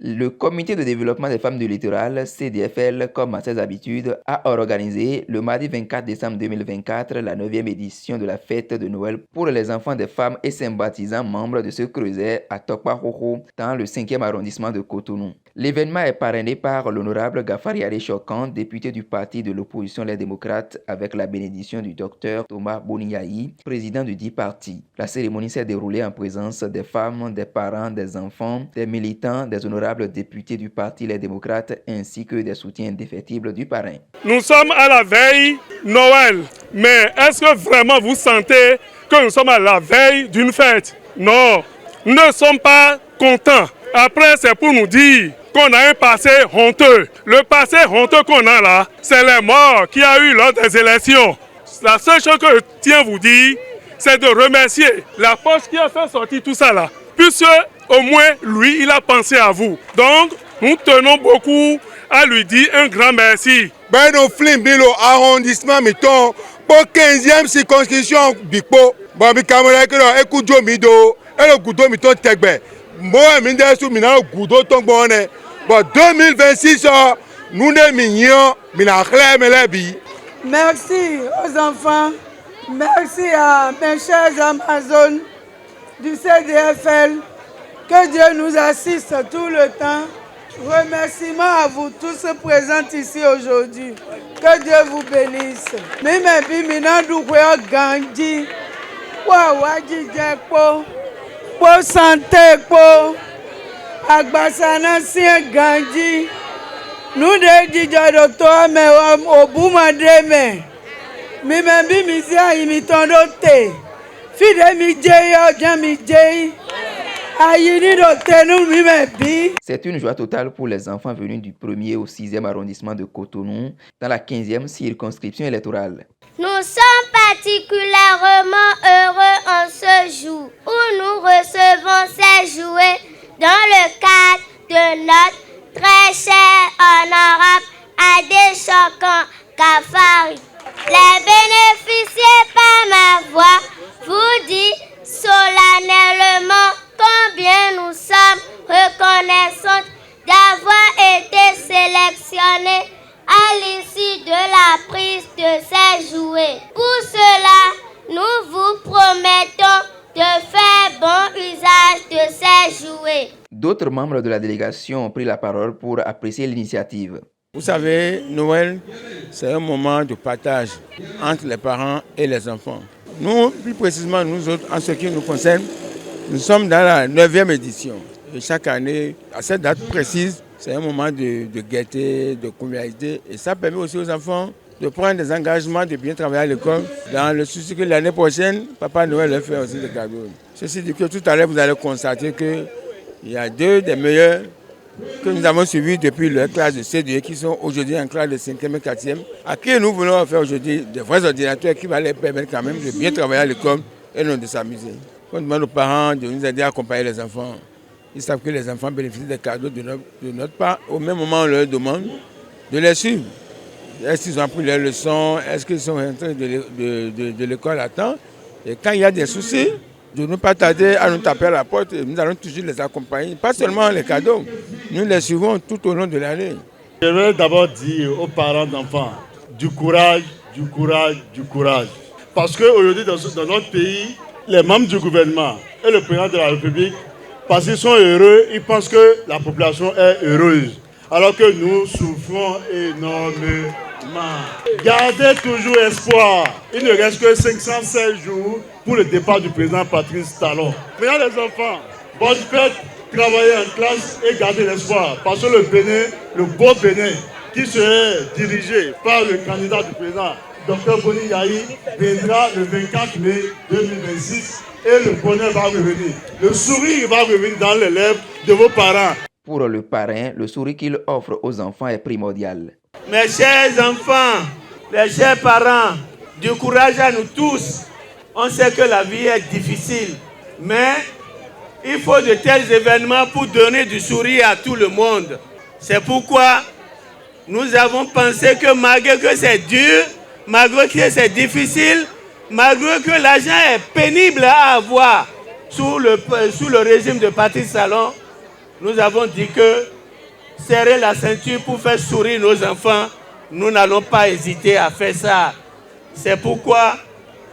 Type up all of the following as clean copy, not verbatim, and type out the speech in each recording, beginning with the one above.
Le Comité de développement des femmes du littoral, CDFL, comme à ses habitudes, a organisé le mardi 24 décembre 2024 la 9e édition de la fête de Noël pour les enfants des femmes et sympathisants membres de ce creuset à Tokpa-Hoho, dans le 5e arrondissement de Cotonou. L'événement est parrainé par l'honorable Gafari Ali Chokan, député du parti de l'opposition Les Démocrates, avec la bénédiction du docteur Thomas Boniaï, président du dit parti. La cérémonie s'est déroulée en présence des femmes, des parents, des enfants, des militants, des honorables députés du parti Les Démocrates ainsi que des soutiens indéfectibles du parrain. Nous sommes à la veille Noël, mais est-ce que vraiment vous sentez que nous sommes à la veille d'une fête? Non, nous ne sommes pas contents. Après, c'est pour nous dire qu'on a un passé honteux. Le passé honteux qu'on a là, c'est les morts qu'il y a eu lors des élections. La seule chose que je tiens à vous dire, c'est de remercier la poste qui a fait sortir tout ça là, puisque au moins lui, il a pensé à vous. Donc, nous tenons beaucoup à lui dire un grand merci. Beno Flimbilo arrondissement miton pour 15e circonscription Bikpo. Bon, mi camarade que là, écoute Jomido, et le goudo miton Tegbe. Moi, mi n'ai mina goudo tombone. Bon, 2026, nous ne mignons, mina clair melebi. Merci aux enfants, merci à mes chers Amazones du CDFL. Que Dieu nous assiste tout le temps. Remerciements à vous tous présents ici aujourd'hui. Que Dieu vous bénisse. Mime bimina doukwea ganji. Wawaji jekpo. Po santé po. Agbasana sien ganji. Nous de dija docteur me obuma deme. Mime bimisia imitondo te. Fide mi jeyo jami jei. C'est une joie totale pour les enfants venus du 1er au 6e arrondissement de Cotonou dans la 15e circonscription électorale. Nous sommes particulièrement heureux en ce jour où nous recevons ces jouets dans le cadre de notre très cher honorable Ade Chokan Gafari. Les bénéficiaires par ma voix vous disent solennellement combien nous sommes reconnaissants d'avoir été sélectionnés à l'issue de la prise de ces jouets. Pour cela, nous vous promettons de faire bon usage de ces jouets. D'autres membres de la délégation ont pris la parole pour apprécier l'initiative. Vous savez, Noël, c'est un moment de partage entre les parents et les enfants. Nous, plus précisément, nous autres, en ce qui nous concerne, nous sommes dans la 9e édition. Et chaque année, à cette date précise, c'est un moment de gaieté, de convivialité. Et ça permet aussi aux enfants de prendre des engagements, de bien travailler à l'école, dans le souci que l'année prochaine, Papa Noël leur fait aussi des cadeaux. Ceci dit que tout à l'heure, vous allez constater qu'il y a deux des meilleurs que nous avons suivis depuis leur classe de CDE, qui sont aujourd'hui en classe de 5e et 4e, à qui nous voulons faire aujourd'hui des vrais ordinateurs qui vont leur permettre quand même de bien travailler à l'école et non de s'amuser. On demande aux parents de nous aider à accompagner les enfants. Ils savent que les enfants bénéficient des cadeaux de notre part. Au même moment, on leur demande de les suivre. Est-ce qu'ils ont appris leurs leçons? Est-ce qu'ils sont rentrés de l'école à temps? Et quand il y a des soucis, de ne pas tarder à nous taper à la porte. Nous allons toujours les accompagner. Pas seulement les cadeaux, nous les suivons tout au long de l'année. Je vais d'abord dire aux parents d'enfants du courage, du courage, du courage. Parce qu'aujourd'hui, dans notre pays, les membres du gouvernement et le président de la République, parce qu'ils sont heureux, ils pensent que la population est heureuse. Alors que nous souffrons énormément. Gardez toujours espoir. Il ne reste que 516 jours pour le départ du président Patrice Talon. Maintenant les enfants, bonne fête, travaillez en classe et gardez l'espoir. Parce que le Bénin, le beau Bénin, qui serait dirigé par le candidat du président, Dr Boni Yahi, viendra le 24 mai 2026 et le bonheur va revenir. Le sourire va revenir dans les lèvres de vos parents. Pour le parrain, le sourire qu'il offre aux enfants est primordial. Mes chers enfants, mes chers parents, du courage à nous tous. On sait que la vie est difficile, mais il faut de tels événements pour donner du sourire à tout le monde. C'est pourquoi nous avons pensé que malgré que c'est dur, malgré que c'est difficile, malgré que l'argent est pénible à avoir sous le régime de Patrice Talon, nous avons dit que serrer la ceinture pour faire sourire nos enfants, nous n'allons pas hésiter à faire ça. C'est pourquoi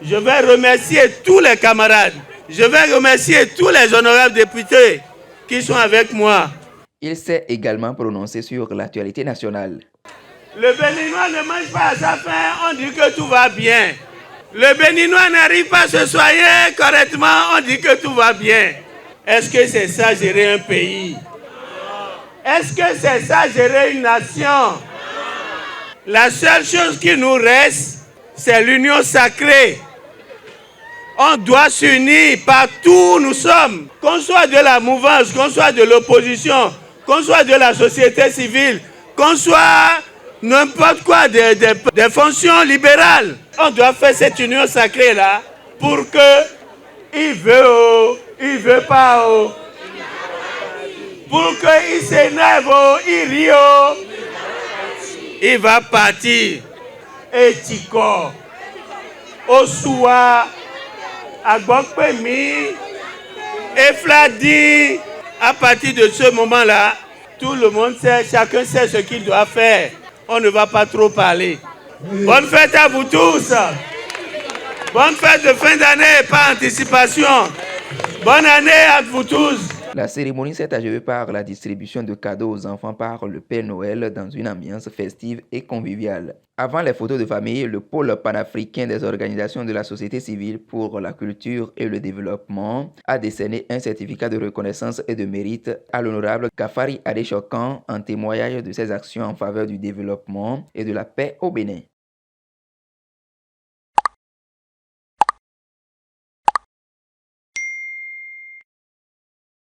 je vais remercier tous les camarades, je vais remercier tous les honorables députés qui sont avec moi. Il s'est également prononcé sur l'actualité nationale. Le Béninois ne mange pas à sa faim, on dit que tout va bien. Le Béninois n'arrive pas à se soigner correctement, on dit que tout va bien. Est-ce que c'est ça gérer un pays? Est-ce que c'est ça gérer une nation? La seule chose qui nous reste, c'est l'union sacrée. On doit s'unir partout où nous sommes. Qu'on soit de la mouvance, qu'on soit de l'opposition, qu'on soit de la société civile, qu'on soit n'importe quoi des fonctions libérales. On doit faire cette union sacrée-là pour que il veut pas, pour qu'il s'énerve, il rit, il va partir. Et Tiko, Osua, Agbokpemi, et Fladi, à partir de ce moment-là, tout le monde sait, chacun sait ce qu'il doit faire. On ne va pas trop parler. Bonne fête à vous tous. Bonne fête de fin d'année par anticipation. Bonne année à vous tous. La cérémonie s'est achevée par la distribution de cadeaux aux enfants par le Père Noël dans une ambiance festive et conviviale. Avant les photos de famille, le pôle panafricain des organisations de la société civile pour la culture et le développement a décerné un certificat de reconnaissance et de mérite à l'honorable Kafari Adéchokan en témoignage de ses actions en faveur du développement et de la paix au Bénin.